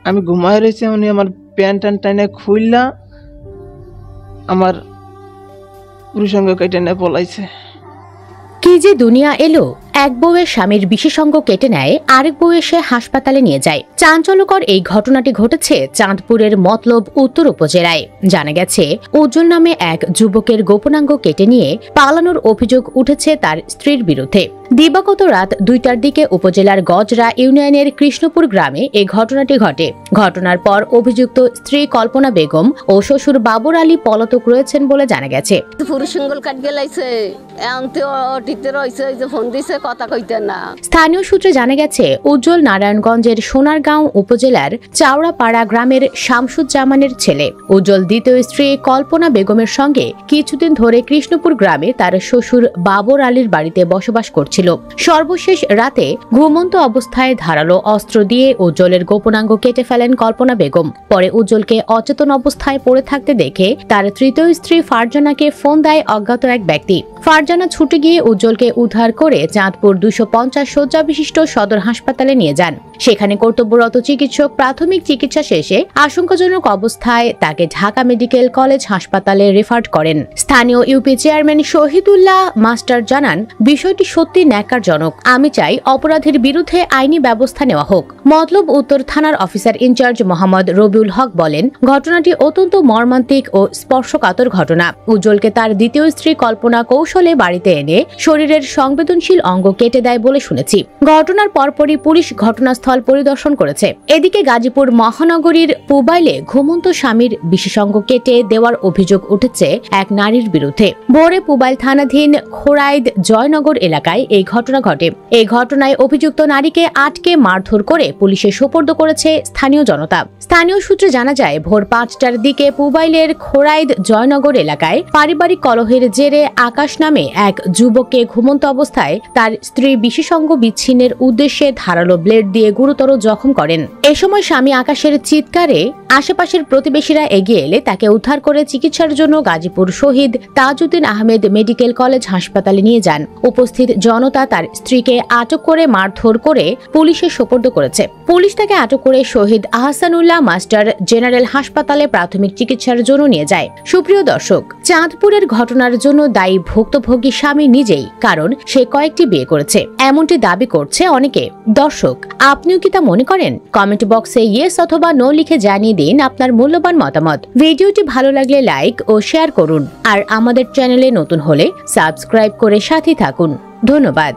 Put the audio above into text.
আমি ঘুমায় রয়েছি, উনি আমার প্যান্ট ট্যান্ট টাইনে খুললা আমার পুরুষাঙ্গ কেটে নিয়ে পলাইছে। কি যে দুনিয়া এলো! এক বউয়ের স্বামীর বিশেষাঙ্গ কেটে নেয়, আরেক বউ এসে হাসপাতালে নিয়ে যায়। চাঞ্চল্যকর এই ঘটনাটি ঘটেছে চাঁদপুরের মতলব উত্তর উপজেলায়। জানা গেছে, উজ্জ্বল নামে এক যুবকের গোপনাঙ্গ কেটে নিয়ে পালানোর অভিযোগ উঠেছে তার স্ত্রীর বিরুদ্ধে। দিবাগত রাত 2টার দিকে উপজেলার গজরা ইউনিয়নের কৃষ্ণপুর গ্রামে এই ঘটনাটি ঘটে। ঘটনার পর অভিযুক্ত স্ত্রী কল্পনা বেগম ও শ্বশুর বাবর আলী পলাতক রয়েছেন বলে জানা গেছে। স্থানীয় সূত্রে জানা গেছে, উজ্জ্বল নারায়ণগঞ্জের সোনারগাঁও উপজেলার চাওড়াপাড়া গ্রামের শামসুজ্জামানের ছেলে। উজ্জ্বল দ্বিতীয় স্ত্রী কল্পনা বেগমের সঙ্গে কিছুদিন ধরে কৃষ্ণপুর গ্রামে তার শ্বশুর বাবর আলীর বাড়িতে বসবাস করছিল। সর্বশেষ রাতে ঘুমন্ত অবস্থায় ধারালো অস্ত্র দিয়ে উজ্জ্বলের গোপনাঙ্গ কেটে ফেলেন কল্পনা বেগম। পরে উজ্জ্বলকে অচেতন অবস্থায় পড়ে থাকতে দেখে তার তৃতীয় স্ত্রী ফারজানাকে ফোন দেয় অজ্ঞাত এক ব্যক্তি। ফারজানা ছুটে গিয়ে উজ্জ্বলকে উদ্ধার করে চাঁদপুর 250 শয্যা বিশিষ্ট সদর হাসপাতালে নিয়ে যান। সেখানে কর্তব্যরত চিকিৎসক প্রাথমিক চিকিৎসা শেষে আশঙ্কাজনক অবস্থায় তাকে ঢাকা মেডিকেল কলেজ হাসপাতালে রেফার করেন। স্থানীয় ইউপি চেয়ারম্যান শহীদুল্লাহ মাস্টার জানান, বিষয়টি সত্যি ন্যাক্কারজনক। আমি চাই অপরাধীর বিরুদ্ধে আইনি ব্যবস্থা নেওয়া হোক। মতলব উত্তর থানার অফিসার ইনচার্জ মোহাম্মদ রবিউল হক বলেন, ঘটনাটি অত্যন্ত মর্মান্তিক ও স্পর্শকাতর ঘটনা। উজ্জ্বলকে তার দ্বিতীয় স্ত্রী কল্পনা কৌশলে বাড়িতে এনে শরীরের সংবেদনশীল অঙ্গ কেটে দেয় বলে শুনেছি। ঘটনার পরপরই পুলিশ ঘটনাস্থল পরিদর্শন করেছে। এদিকে গাজীপুর মহানগরীর পুবাইলে ঘুমন্ত স্বামীর বিশেষাঙ্গ কেটে দেওয়ার অভিযোগ উঠেছে এক নারীর বিরুদ্ধে। ভোরে পুবাইল থানাধীন খোরাইদ জয়নগর এলাকায় এই ঘটনা ঘটে। এই ঘটনায় অভিযুক্ত নারীকে আটকে মারধর করে পুলিশে সোপর্দ করেছে স্থানীয় জনতা। স্থানীয় সূত্রে জানা যায়, ভোর 5টার দিকে পুবাইলের খোরাইদ জয়নগর এলাকায় পারিবারিক কলহের জেরে আকাশ নামে এক যুবককে ঘুমন্ত অবস্থায় তার স্ত্রী বিশেষাঙ্গ বিচ্ছিন্নের উদ্দেশ্যে ধারালো ব্লেড দিয়ে গুরুতর জখম করেন। এ সময় স্বামী আকাশের চিৎকারে আশেপাশের প্রতিবেশীরা এগিয়ে এলে তাকে উদ্ধার করে চিকিৎসার জন্য গাজীপুর শহীদ তাজউদ্দিন আহমেদ মেডিকেল কলেজ হাসপাতালে নিয়ে যান। উপস্থিত জনতা তার স্ত্রীকে আটক করে মারধর করে পুলিশে সোপর্দ করেছে। পুলিশ তাকে আটক করে শহীদ আহসানুল্লাহ মাস্টার জেনারেল হাসপাতালে প্রাথমিক চিকিৎসার জন্য নিয়ে যায়। সুপ্রিয় দর্শক, চাঁদপুরের ঘটনার জন্য দায়ী ভুক্তভোগী স্বামী নিজেই, কারণ সে কয়েকটি বিয়ে করেছে, এমনটি দাবি করছে অনেকে। দর্শক, আপনিও কি তা মনে করেন? কমেন্ট বক্সে ইয়েস অথবা নো লিখে জানিয়ে দিন আপনার মূল্যবান মতামত। ভিডিওটি ভালো লাগলে লাইক ও শেয়ার করুন, আর আমাদের চ্যানেলে নতুন হলে সাবস্ক্রাইব করে সাথে থাকুন। ধন্যবাদ।